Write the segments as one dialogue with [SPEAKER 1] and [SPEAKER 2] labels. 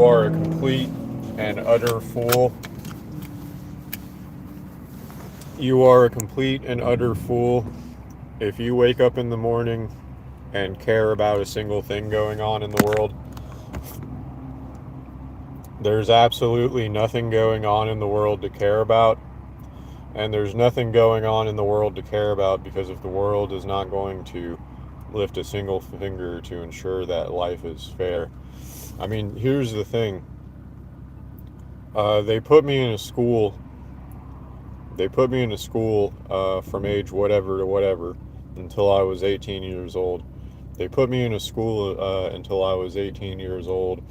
[SPEAKER 1] are a complete and utter fool. You are a complete and utter fool if you wake up in the morning and care about a single thing going on in the world. There's absolutely nothing going on in the world to care about, and there's nothing going on in the world to care about because if the world is not going to lift a single finger to ensure that life is fair. I mean, here's the thing. They put me in a school. From age whatever to whatever until I was 18 years old. They put me in a school until I was 18 years old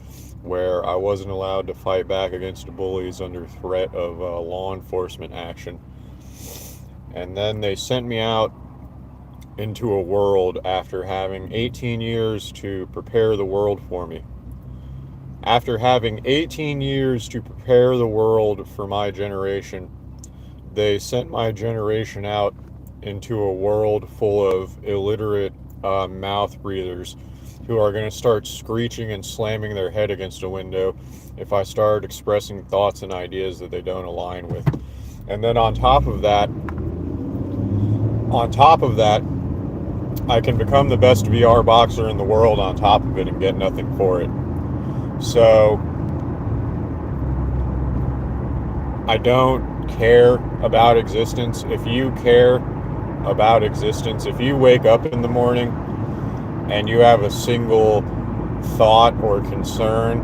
[SPEAKER 1] where I wasn't allowed to fight back against bullies under threat of law enforcement action. And then they sent me out into a world after having 18 years to prepare the world for me. After having 18 years to prepare the world for my generation, they sent my generation out into a world full of illiterate mouth breathers who are going to start screeching and slamming their head against a window if I start expressing thoughts and ideas that they don't align with. And then on top of that, I can become the best VR boxer in the world on top of it and get nothing for it. So I don't care about existence. If you care about existence, if you wake up in the morning and you have a single thought or concern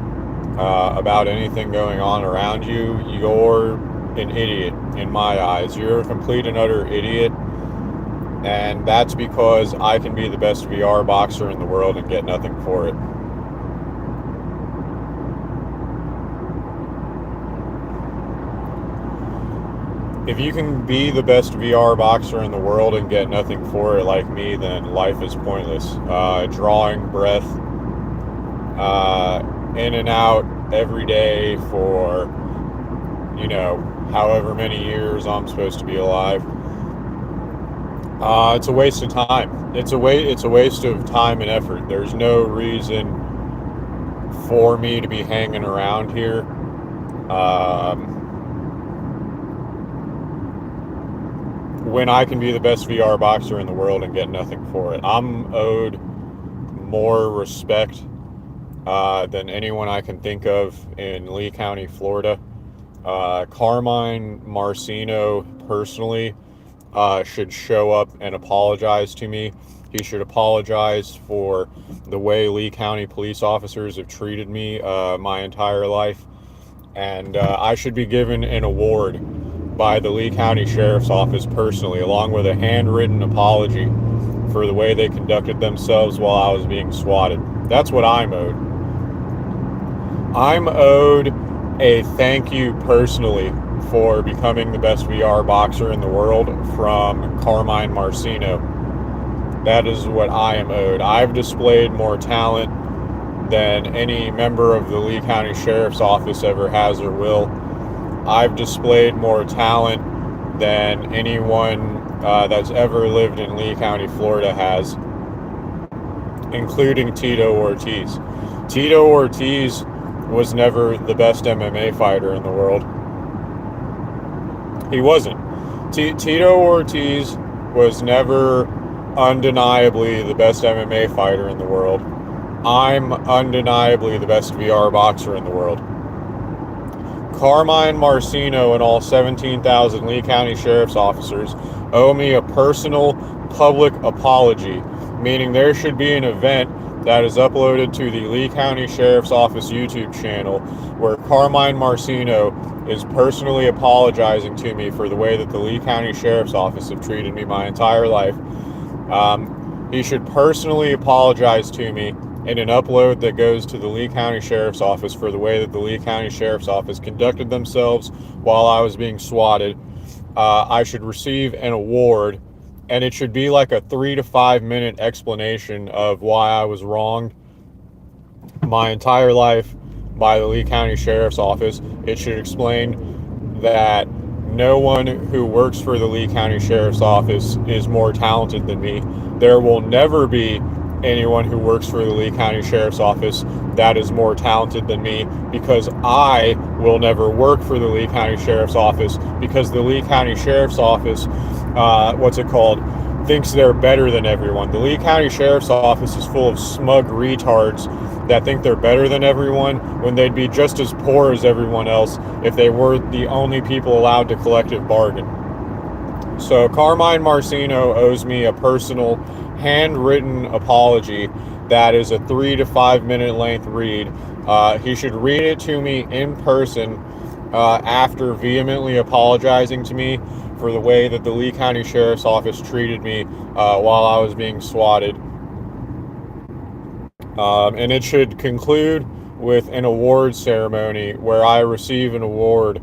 [SPEAKER 1] about anything going on around you, you're an idiot in my eyes. You're a complete and utter idiot. And that's because I can be the best VR boxer in the world and get nothing for it. If you can be the best VR boxer in the world and get nothing for it like me, then life is pointless. Drawing breath in and out every day for, however many years I'm supposed to be alive. It's a waste of time. It's a waste of time and effort. There's no reason for me to be hanging around here. When I can be the best VR boxer in the world and get nothing for it. I'm owed more respect than anyone I can think of in Lee County, Florida. Carmine Marcino personally should show up and apologize to me. He should apologize for the way Lee County police officers have treated me my entire life. And I should be given an award by the Lee County Sheriff's Office personally, along with a handwritten apology for the way they conducted themselves while I was being swatted. That's what I'm owed. I'm owed a thank you personally for becoming the best VR boxer in the world from Carmine Marcino. That is what I am owed. I've displayed more talent than any member of the Lee County Sheriff's Office ever has or will. I've displayed more talent than anyone that's ever lived in Lee County, Florida has, including Tito Ortiz. Tito Ortiz was never the best MMA fighter in the world. He wasn't. Tito Ortiz was never undeniably the best MMA fighter in the world. I'm undeniably the best VR boxer in the world. Carmine Marcino and all 17,000 Lee County Sheriff's officers owe me a personal public apology, meaning there should be an event that is uploaded to the Lee County Sheriff's Office YouTube channel where Carmine Marcino is personally apologizing to me for the way that the Lee County Sheriff's Office have treated me my entire life. He should personally apologize to me in an upload that goes to the Lee County Sheriff's Office for the way that the Lee County Sheriff's Office conducted themselves while I was being swatted. I should receive an award, and it should be like a 3 to 5 minute explanation of why I was wronged my entire life by the Lee County Sheriff's Office. It should explain that no one who works for the Lee County Sheriff's Office is more talented than me. There will never be anyone who works for the Lee County Sheriff's Office that is more talented than me, because I will never work for the Lee County Sheriff's Office, because the Lee County Sheriff's Office, thinks they're better than everyone. The Lee County Sheriff's Office is full of smug retards that think they're better than everyone when they'd be just as poor as everyone else if they were the only people allowed to collective bargain. So Carmine Marceno owes me a personal handwritten apology that is a 3 to 5 minute length read. He should read it to me in person after vehemently apologizing to me for the way that the Lee County Sheriff's Office treated me while I was being swatted. And it should conclude with an award ceremony where I receive an award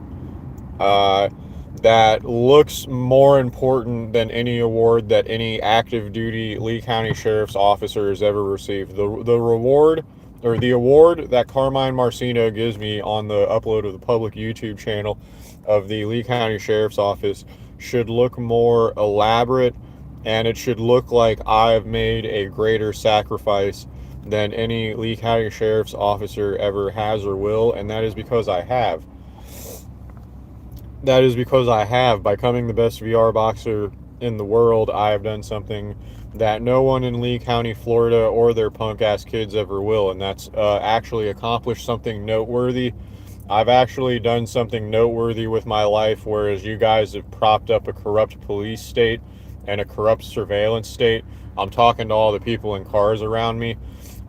[SPEAKER 1] that looks more important than any award that any active duty Lee County Sheriff's officer has ever received. The reward, or the award that Carmine Marceno gives me on the upload of the public YouTube channel of the Lee County Sheriff's Office, should look more elaborate, and it should look like I've made a greater sacrifice than any Lee County Sheriff's officer ever has or will, and that is because I have. That is because I have. By becoming the best VR boxer in the world, I have done something that no one in Lee County, Florida, or their punk-ass kids ever will, and that's actually accomplished something noteworthy. I've actually done something noteworthy with my life, whereas you guys have propped up a corrupt police state and a corrupt surveillance state. I'm talking to all the people in cars around me.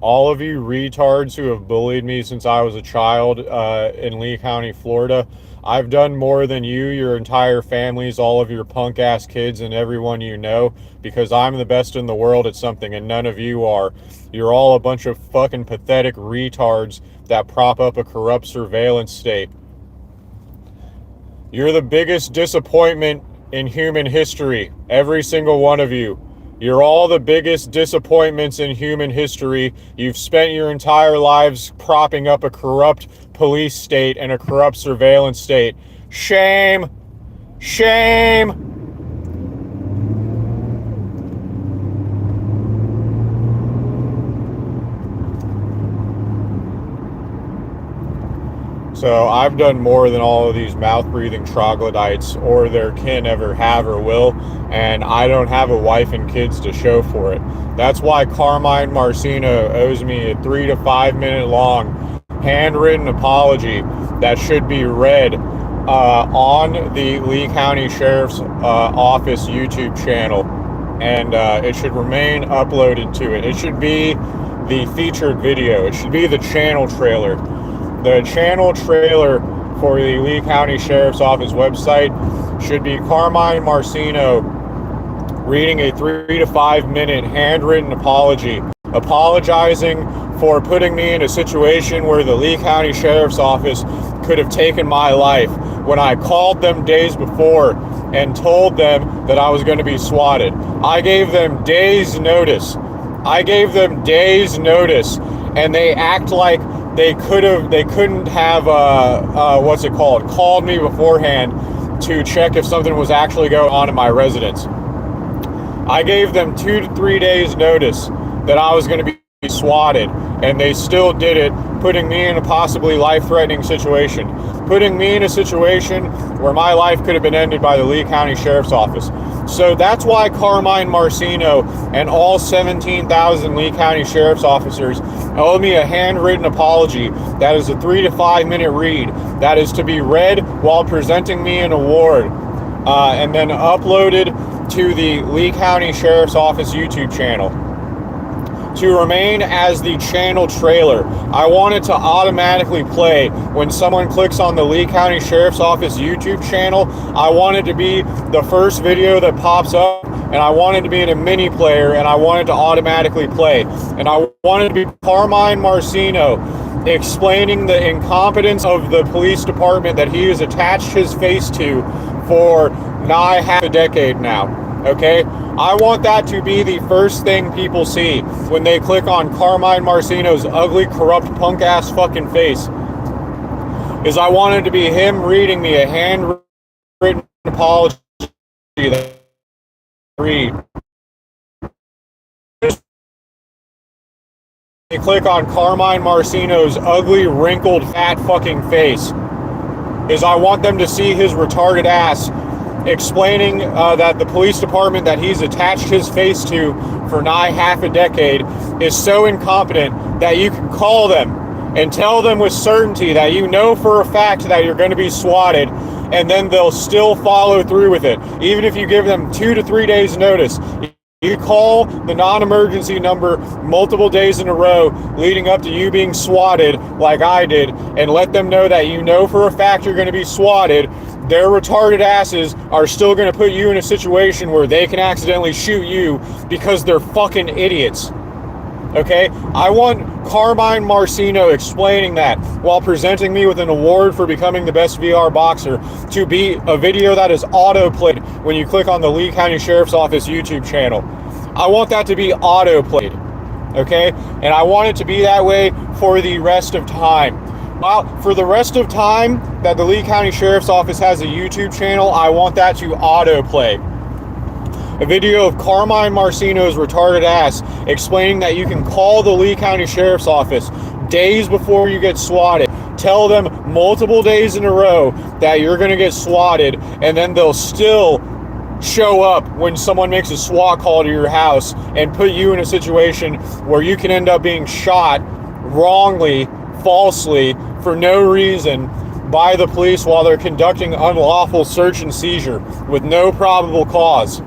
[SPEAKER 1] All of you retards who have bullied me since I was a child in Lee County, Florida, I've done more than you, your entire families, all of your punk-ass kids, and everyone you know, because I'm the best in the world at something, and none of you are. You're all a bunch of fucking pathetic retards that prop up a corrupt surveillance state. You're the biggest disappointment in human history, every single one of you. You're all the biggest disappointments in human history. You've spent your entire lives propping up a corrupt police state and a corrupt surveillance state. Shame! Shame! So I've done more than all of these mouth-breathing troglodytes or their kin ever have or will, and I don't have a wife and kids to show for it. That's why Carmine Marceno owes me a 3 to 5 minute long handwritten apology that should be read on the Lee County Sheriff's Office YouTube channel, and it should remain uploaded to it. It should be the featured video. It should be the channel trailer. The channel trailer for the Lee County Sheriff's Office website should be Carmine Marceno reading a 3 to 5 minute handwritten apology, apologizing for putting me in a situation where the Lee County Sheriff's Office could have taken my life when I called them days before and told them that I was going to be swatted. I gave them days notice. And they act like they couldn't have called me beforehand to check if something was actually going on in my residence. I gave them 2 to 3 days notice that I was going to be swatted, and they still did it, putting me in a possibly life-threatening situation, putting me in a situation where my life could have been ended by the Lee County Sheriff's Office. So that's why Carmine Marceno and all 17,000 Lee County Sheriff's officers owe me a handwritten apology that is a 3 to 5 minute read that is to be read while presenting me an award and then uploaded to the Lee County Sheriff's Office YouTube channel. To remain as the channel trailer, I want it to automatically play when someone clicks on the Lee County Sheriff's Office YouTube channel. I want it to be the first video that pops up, and I want it to be in a mini player, and I want it to automatically play. And I want it to be Carmine Marceno explaining the incompetence of the police department that he has attached his face to for nigh half a decade now. Okay? I want that to be the first thing people see when they click on Carmine Marceno's ugly, corrupt, punk-ass fucking face. Is I want it to be him reading me a handwritten apology that I read. click on Carmine Marcino's ugly, wrinkled, fat fucking face is I want them to see his retarded ass explaining that the police department that he's attached his face to for nigh half a decade is so incompetent that you can call them and tell them with certainty that you know for a fact that you're going to be swatted, and then they'll still follow through with it. Even if you give them 2 to 3 days notice, you call the non-emergency number multiple days in a row leading up to you being swatted like I did, and let them know that you know for a fact you're going to be swatted. Their retarded asses are still going to put you in a situation where they can accidentally shoot you because they're fucking idiots. Okay? I want Carmine Marcino explaining that while presenting me with an award for becoming the best VR boxer to be a video that is auto-played when you click on the Lee County Sheriff's Office YouTube channel. I want that to be auto-played. Okay? And I want it to be that way for the rest of time. Well, for the rest of time that the Lee County Sheriff's Office has a YouTube channel, I want that to autoplay. A video of Carmine Marcino's retarded ass explaining that you can call the Lee County Sheriff's Office days before you get swatted. Tell them multiple days in a row that you're going to get swatted, and then they'll still show up when someone makes a SWAT call to your house and put you in a situation where you can end up being shot wrongly, falsely, for no reason by the police while they're conducting unlawful search and seizure with no probable cause.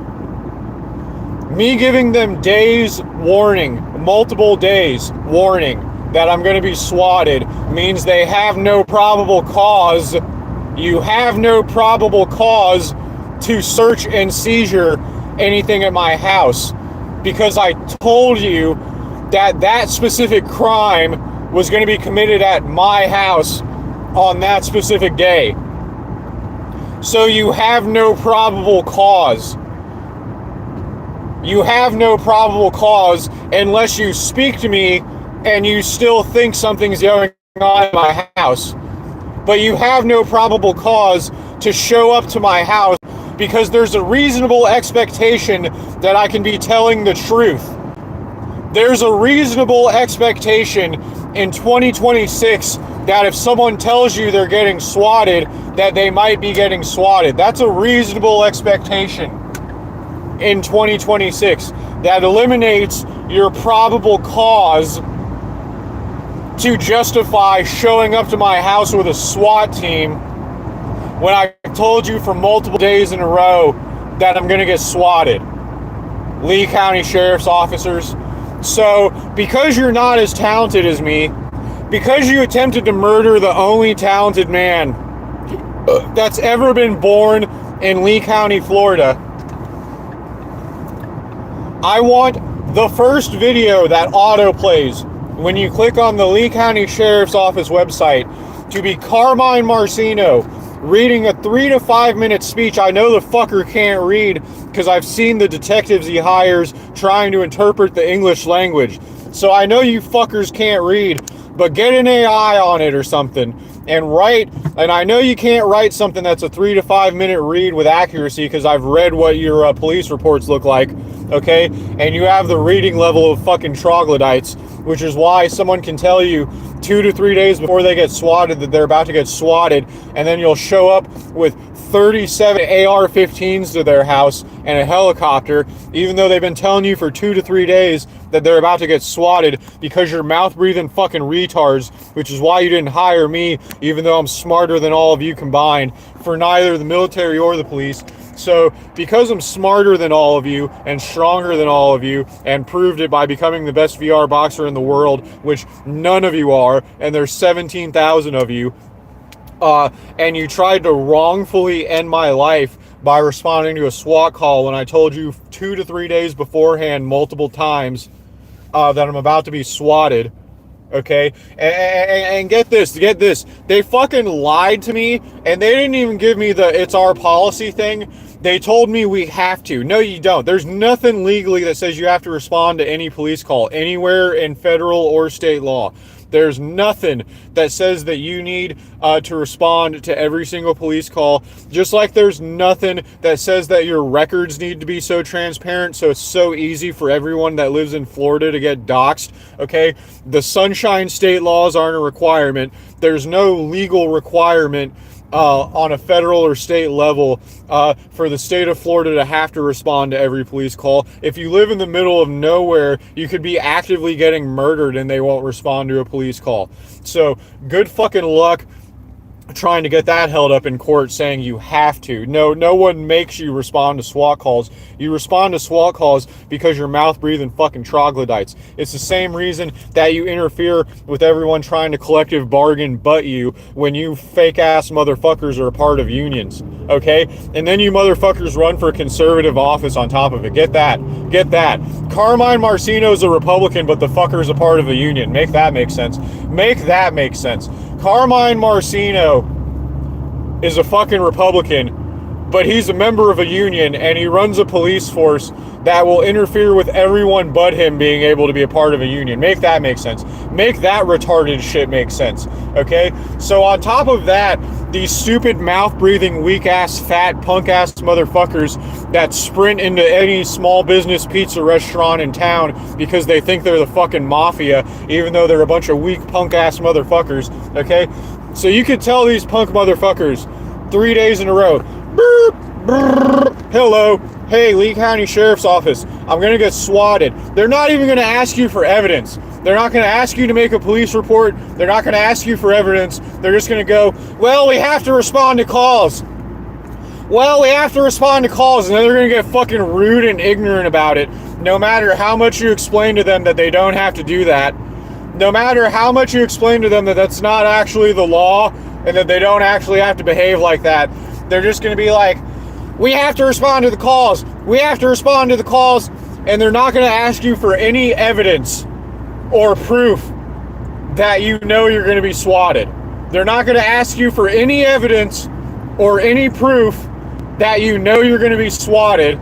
[SPEAKER 1] Me giving them days warning, multiple days warning that I'm going to be swatted means they have no probable cause. You have no probable cause to search and seizure anything at my house, because I told you that that specific crime was going to be committed at my house on that specific day. So you have no probable cause. You have no probable cause unless you speak to me and you still think something's going on in my house. But you have no probable cause to show up to my house because there's a reasonable expectation that I can be telling the truth. There's a reasonable expectation in 2026 that if someone tells you they're getting swatted, that they might be getting swatted. That's a reasonable expectation in 2026 that eliminates your probable cause to justify showing up to my house with a SWAT team when I told you for multiple days in a row that I'm going to get swatted. Lee County Sheriff's officers. So, because you're not as talented as me, because you attempted to murder the only talented man that's ever been born in Lee County, Florida, I want the first video that autoplays when you click on the Lee County Sheriff's Office website to be Carmine Marcino reading a 3 to 5 minute speech. I know the fucker can't read because I've seen the detectives he hires trying to interpret the English language. So I know you fuckers can't read, but get an AI on it or something and write. And I know you can't write something that's a 3 to 5 minute read with accuracy because I've read what your police reports look like, okay? And you have the reading level of fucking troglodytes, which is why someone can tell you 2 to 3 days before they get swatted that they're about to get swatted, and then you'll show up with 37 AR-15s to their house and a helicopter, even though they've been telling you for 2 to 3 days that they're about to get swatted because you're mouth-breathing fucking retards, which is why you didn't hire me, even though I'm smarter than all of you combined, for neither the military or the police. So, because I'm smarter than all of you and stronger than all of you and proved it by becoming the best VR boxer in the world, which none of you are, and there's 17,000 of you, and you tried to wrongfully end my life by responding to a SWAT call when I told you 2 to 3 days beforehand multiple times that I'm about to be swatted, okay? And get this, they fucking lied to me, and they didn't even give me the "it's our policy" thing. They told me we have to. No, you don't. There's nothing legally that says you have to respond to any police call anywhere in federal or state law. There's nothing that says that you need to respond to every single police call, just like there's nothing that says that your records need to be so transparent so it's so easy for everyone that lives in Florida to get doxxed, okay? The Sunshine State laws aren't a requirement. There's no legal requirement on a federal or state level for the state of Florida to have to respond to every police call. If you live in the middle of nowhere, you could be actively getting murdered and they won't respond to a police call. So good fucking luck trying to get that held up in court saying you have to. No one makes you respond to SWAT calls. You respond to SWAT calls because you're mouth-breathing fucking troglodytes. It's the same reason that you interfere with everyone trying to collective bargain but you when you fake-ass motherfuckers are a part of unions, okay? And then you motherfuckers run for conservative office on top of it. Get that. Carmine Marcino's a Republican, but the fucker's a part of the union. Make that make sense. Carmine Marcino is a fucking Republican, but he's a member of a union and he runs a police force that will interfere with everyone but him being able to be a part of a union. Make that make sense. Make that retarded shit make sense, okay? So on top of that, these stupid mouth-breathing, weak-ass, fat, punk-ass motherfuckers that sprint into any small business pizza restaurant in town because they think they're the fucking mafia, even though they're a bunch of weak, punk-ass motherfuckers, okay? So you could tell these punk motherfuckers 3 days in a row, burp, burp, hello, hey, Lee County Sheriff's Office, I'm going to get swatted. They're not even going to ask you for evidence. They're not going to ask you to make a police report. They're not going to ask you for evidence. They're just going to go, well, we have to respond to calls. And then they're going to get fucking rude and ignorant about it, no matter how much you explain to them that they don't have to do that. No matter how much you explain to them that that's not actually the law and that they don't actually have to behave like that. They're just going to be like, we have to respond to the calls. And they're not going to ask you for any evidence or proof that you know you're going to be swatted. They're not going to ask you for any evidence or any proof that you know you're going to be swatted.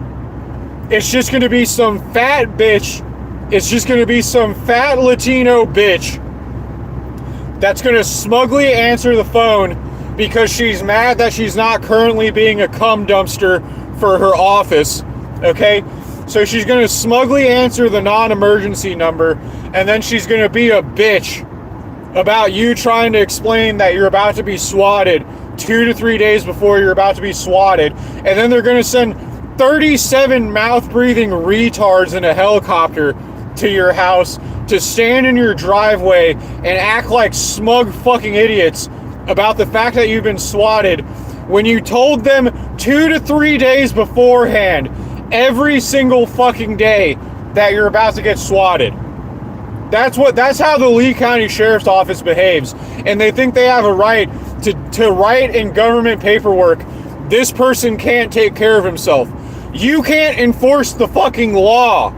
[SPEAKER 1] It's just going to be some fat bitch. It's just going to be some fat Latino bitch that's going to smugly answer the phone because she's mad that she's not currently being a cum dumpster for her office, okay? So she's going to smugly answer the non-emergency number, and then she's going to be a bitch about you trying to explain that you're about to be swatted 2 to 3 days before you're about to be swatted, and then they're going to send 37 mouth-breathing retards in a helicopter to your house to stand in your driveway and act like smug fucking idiots about the fact that you've been swatted when you told them 2 to 3 days beforehand, every single fucking day, that you're about to get swatted. That's how the Lee County Sheriff's Office behaves. And they think they have a right to write in government paperwork, this person can't take care of himself. You can't enforce the fucking law.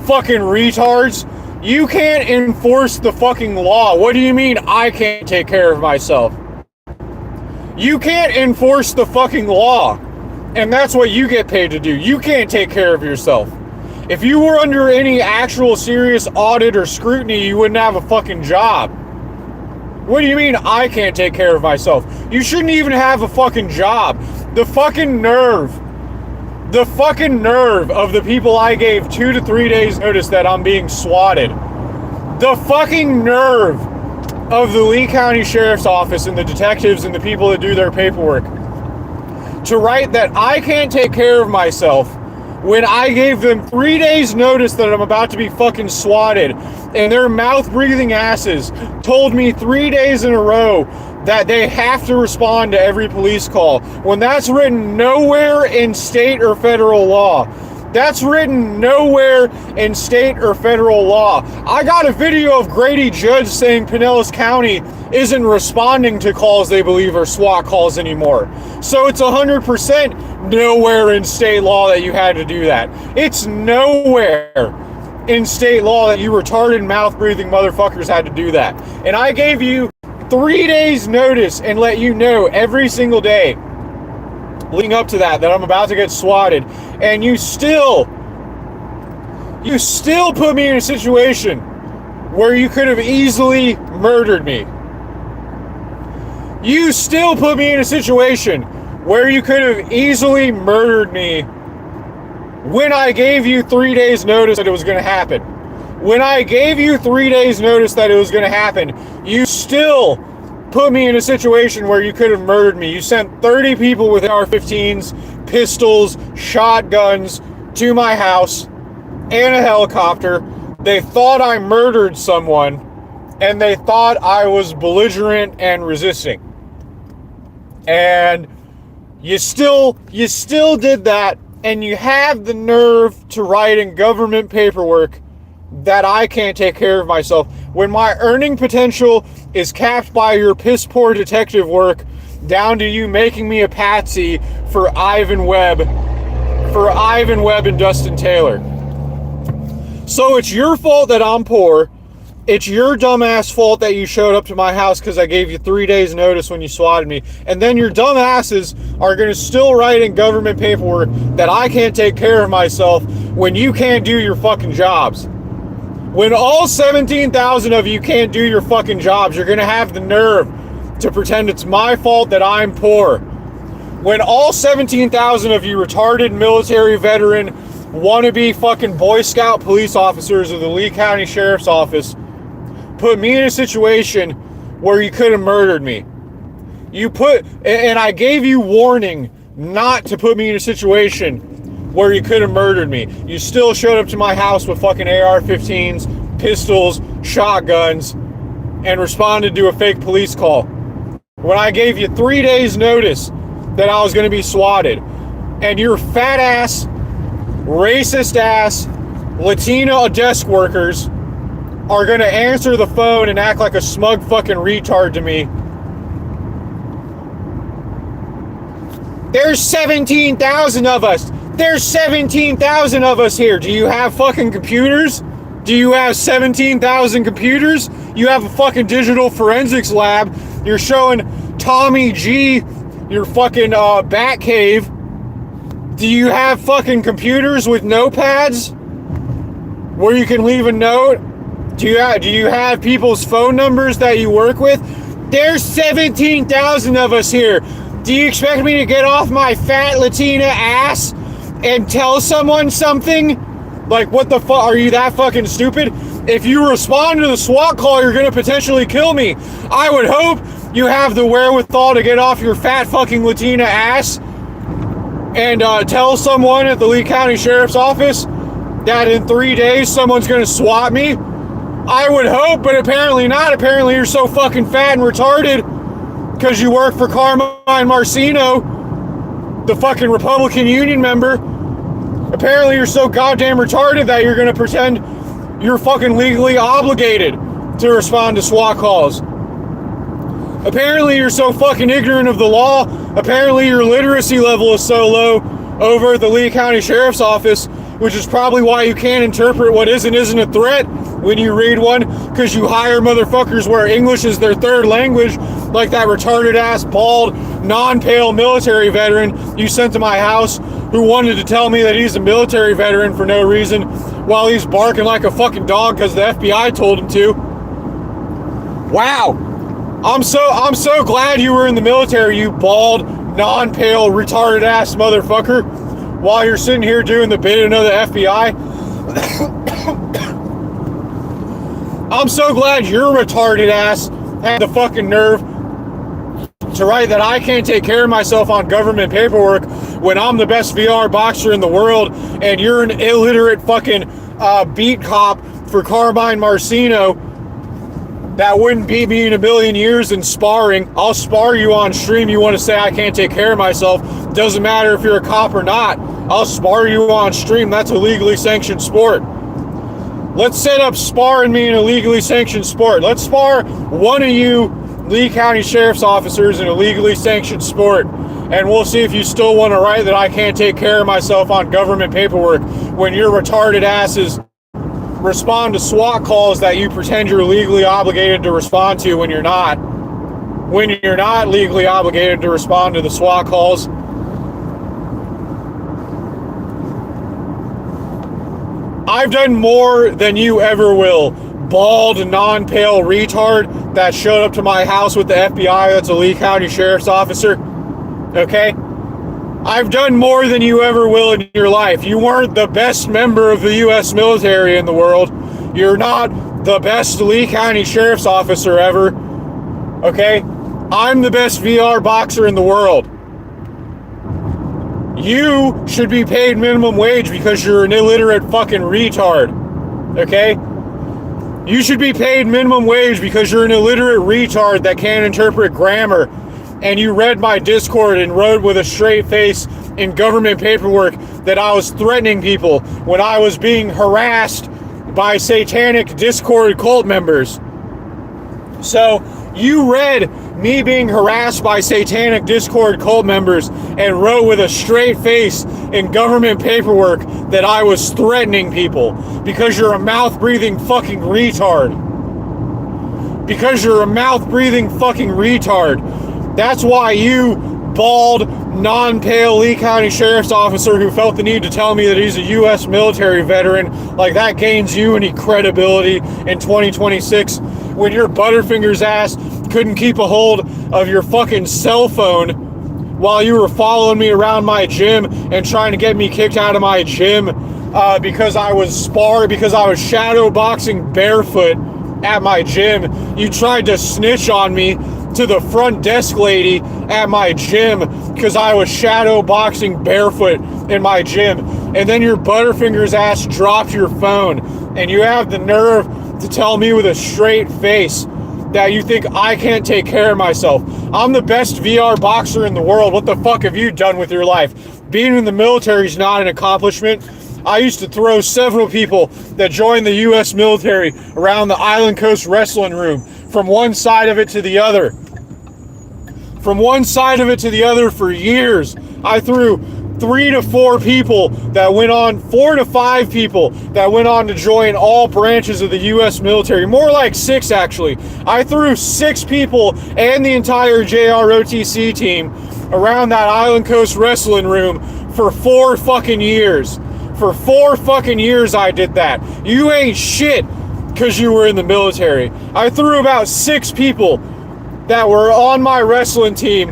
[SPEAKER 1] Fucking retards. You can't enforce the fucking law. What do you mean I can't take care of myself? You can't enforce the fucking law. And that's what you get paid to do. You can't take care of yourself. If you were under any actual serious audit or scrutiny, you wouldn't have a fucking job. What do you mean I can't take care of myself? You shouldn't even have a fucking job. The fucking nerve of the people I gave 2 to 3 days notice that I'm being swatted. The fucking nerve of the Lee County Sheriff's Office and the detectives and the people that do their paperwork to write that I can't take care of myself when I gave them 3 days notice that I'm about to be fucking swatted, and their mouth-breathing asses told me 3 days in a row that they have to respond to every police call, when that's written nowhere in state or federal law. That's written nowhere in state or federal law. I got a video of Grady Judge saying Pinellas County isn't responding to calls they believe are SWAT calls anymore. So it's 100% nowhere in state law that you had to do that. It's nowhere in state law that you retarded mouth-breathing motherfuckers had to do that. And I gave you 3 days notice and let you know every single day leading up to that I'm about to get swatted, and you still put me in a situation where you could have easily murdered me. You still put me in a situation where you could have easily murdered me when I gave you 3 days notice that it was going to happen. When I gave you 3 days notice that it was going to happen, you still put me in a situation where you could have murdered me. You sent 30 people with AR-15s, pistols, shotguns to my house and a helicopter. They thought I murdered someone, and they thought I was belligerent and resisting. And you still did that, and you have the nerve to write in government paperwork that I can't take care of myself when my earning potential is capped by your piss poor detective work down to you making me a patsy for Ivan Webb and Dustin Taylor. So it's your fault that I'm poor. It's your dumbass fault that you showed up to my house because I gave you 3 days notice when you swatted me. And then your dumbasses are going to still write in government paperwork that I can't take care of myself when you can't do your fucking jobs. When all 17,000 of you can't do your fucking jobs, you're going to have the nerve to pretend it's my fault that I'm poor. When all 17,000 of you retarded military veteran wannabe fucking Boy Scout police officers of the Lee County Sheriff's Office put me in a situation where you could have murdered me. And I gave you warning not to put me in a situation where you could have murdered me. You still showed up to my house with fucking AR-15s, pistols, shotguns, and responded to a fake police call. When I gave you 3 days notice that I was going to be swatted, and your fat ass, racist ass, Latino desk workers are going to answer the phone and act like a smug fucking retard to me. There's 17,000 of us. There's 17,000 of us here. Do you have fucking computers? Do you have 17,000 computers? You have a fucking digital forensics lab. You're showing Tommy G your fucking bat cave. Do you have fucking computers with notepads where you can leave a note? Do you have people's phone numbers that you work with? There's 17,000 of us here. Do you expect me to get off my fat Latina ass and tell someone something? Like, what the fuck? Are you that fucking stupid? If you respond to the SWAT call, you're gonna potentially kill me. I would hope you have the wherewithal to get off your fat fucking Latina ass and tell someone at the Lee County Sheriff's Office that in 3 days someone's gonna swat me. I would hope, but apparently not. Apparently you're so fucking fat and retarded because you work for Carmine Marcino, the fucking Republican Union member. Apparently you're so goddamn retarded that you're gonna pretend you're fucking legally obligated to respond to SWAT calls. Apparently you're so fucking ignorant of the law. Apparently your literacy level is so low over at the Lee County Sheriff's Office, which is probably why you can't interpret what isn't a threat when you read one, because you hire motherfuckers where English is their third language, like that retarded ass, bald, non-pale military veteran you sent to my house who wanted to tell me that he's a military veteran for no reason while he's barking like a fucking dog because the FBI told him to. Wow. I'm so glad you were in the military, you bald, non-pale, retarded ass motherfucker, while you're sitting here doing the bidding of the FBI. I'm so glad your retarded ass had the fucking nerve to write that I can't take care of myself on government paperwork when I'm the best VR boxer in the world and you're an illiterate fucking beat cop for Carmine Marcino that wouldn't beat me in a million years in sparring. I'll spar you on stream. You want to say I can't take care of myself. Doesn't matter if you're a cop or not. I'll spar you on stream. That's a legally sanctioned sport. Let's set up sparring me in a legally sanctioned sport. Let's spar one of you Lee County Sheriff's officers in a legally sanctioned sport. And we'll see if you still want to write that I can't take care of myself on government paperwork when your retarded asses respond to SWAT calls that you pretend you're legally obligated to respond to when you're not. When you're not legally obligated to respond to the SWAT calls. I've done more than you ever will bald, non-pale retard that showed up to my house with the FBI that's a Lee County Sheriff's officer. Okay? I've done more than you ever will in your life. You weren't the best member of the U.S. military in the world. You're not the best Lee County Sheriff's officer ever. Okay? I'm the best VR boxer in the world. You should be paid minimum wage because you're an illiterate fucking retard. Okay? You should be paid minimum wage because you're an illiterate retard that can't interpret grammar. And you read my Discord and wrote with a straight face in government paperwork that I was threatening people when I was being harassed by satanic Discord cult members. So you read me being harassed by satanic Discord cult members and wrote with a straight face in government paperwork that I was threatening people because you're a mouth-breathing fucking retard. Because you're a mouth-breathing fucking retard. That's why you, bald, non-pale Lee County Sheriff's officer who felt the need to tell me that he's a U.S. military veteran, like that gains you any credibility in 2026 when your Butterfingers ass couldn't keep a hold of your fucking cell phone while you were following me around my gym and trying to get me kicked out of my gym because I was shadow boxing barefoot at my gym. You tried to snitch on me to the front desk lady at my gym because I was shadow boxing barefoot in my gym, and then your Butterfingers ass dropped your phone, and you have the nerve to tell me with a straight face that you think I can't take care of myself. I'm the best VR boxer in the world. What the fuck have you done with your life? Being in the military is not an accomplishment. I used to throw several people that joined the U.S. military around the Island Coast Wrestling Room from one side of it to the other. From one side of it to the other for years. I threw 4 to 5 people that went on to join all branches of the U.S. military. More like 6, actually. I threw 6 people and the entire JROTC team around that Island Coast Wrestling Room for 4 fucking years. For 4 fucking years I did that. You ain't shit because you were in the military. I threw about 6 people that were on my wrestling team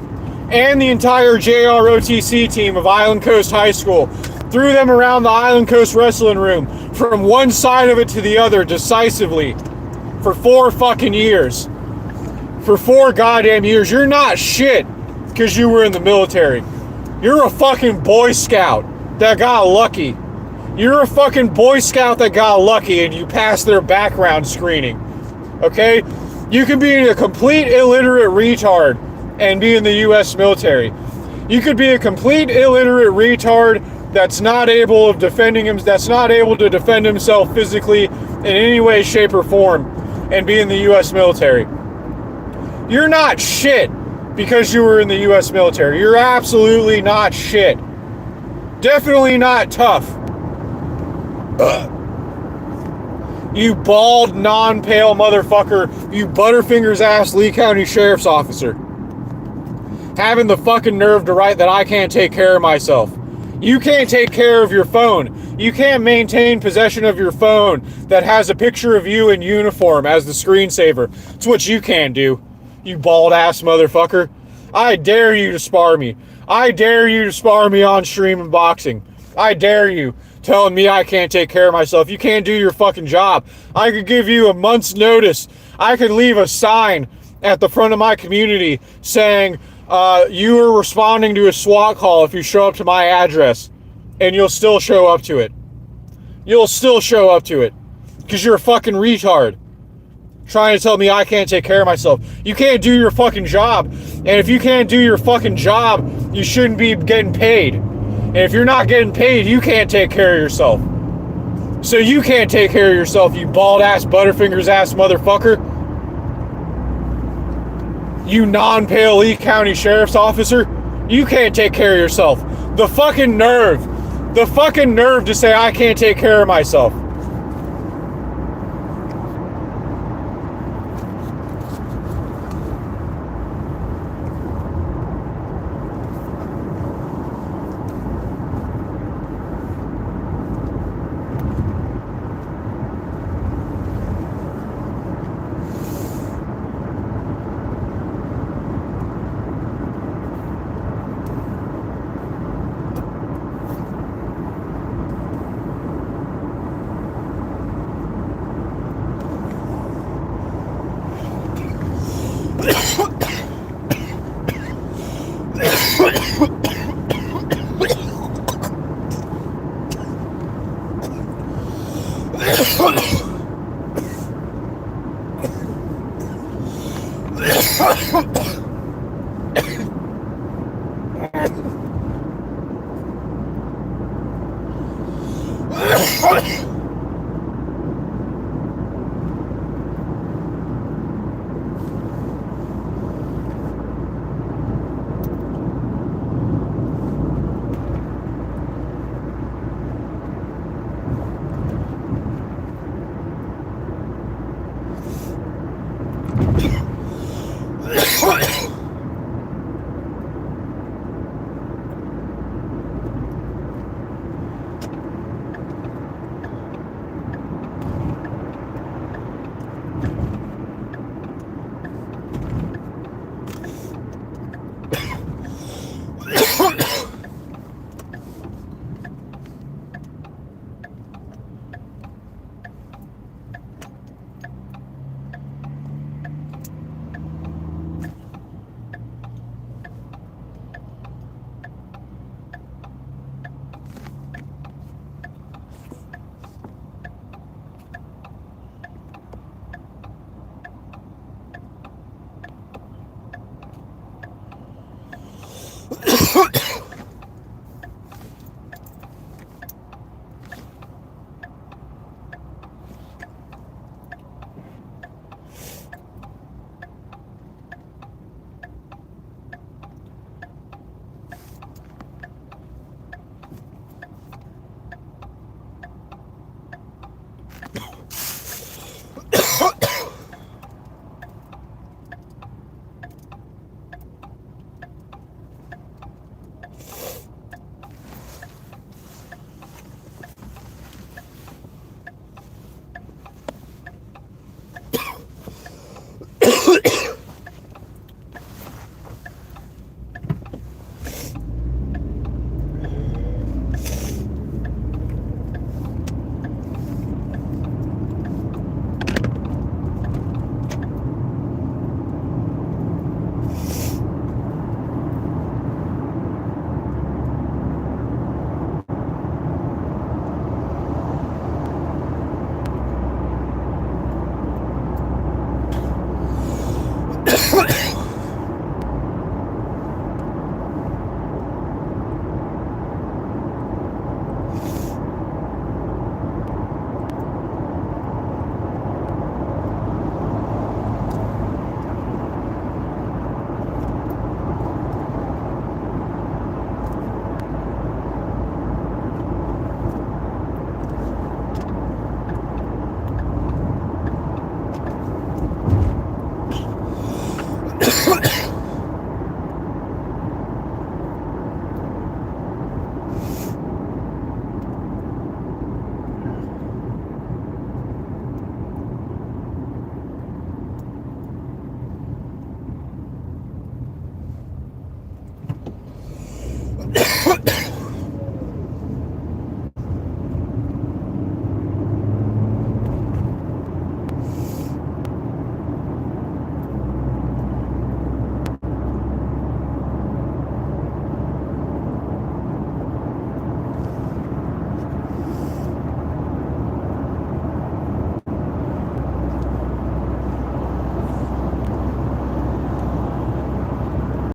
[SPEAKER 1] and the entire JROTC team of Island Coast High School. Threw them around the Island Coast Wrestling Room from one side of it to the other decisively for 4 fucking years. For 4 goddamn years. You're not shit because you were in the military. You're a fucking Boy Scout that got lucky. You're a fucking Boy Scout that got lucky and you passed their background screening. Okay? You can be a complete illiterate retard and be in the U.S. military. You could be a complete illiterate retard that's not able to defend himself physically in any way, shape, or form and be in the U.S. military. You're not shit because you were in the U.S. military. You're absolutely not shit. Definitely not tough. You bald, non-pale motherfucker. You Butterfingers ass Lee County Sheriff's officer. Having the fucking nerve to write that I can't take care of myself. You can't take care of your phone. You can't maintain possession of your phone that has a picture of you in uniform as the screensaver. It's what you can't do, you bald ass motherfucker. I dare you to spar me. I dare you to spar me on stream and boxing. I dare you. Telling me I can't take care of myself. You can't do your fucking job. I could give you a month's notice. I could leave a sign at the front of my community saying, you are responding to a SWAT call if you show up to my address. And you'll still show up to it. You'll still show up to it. Because you're a fucking retard. Trying to tell me I can't take care of myself. You can't do your fucking job. And if you can't do your fucking job, you shouldn't be getting paid. And if you're not getting paid, you can't take care of yourself. So you can't take care of yourself, you bald ass Butterfingers ass motherfucker. You non-pale Lee County Sheriff's officer. You can't take care of yourself. The fucking nerve to say I can't take care of myself.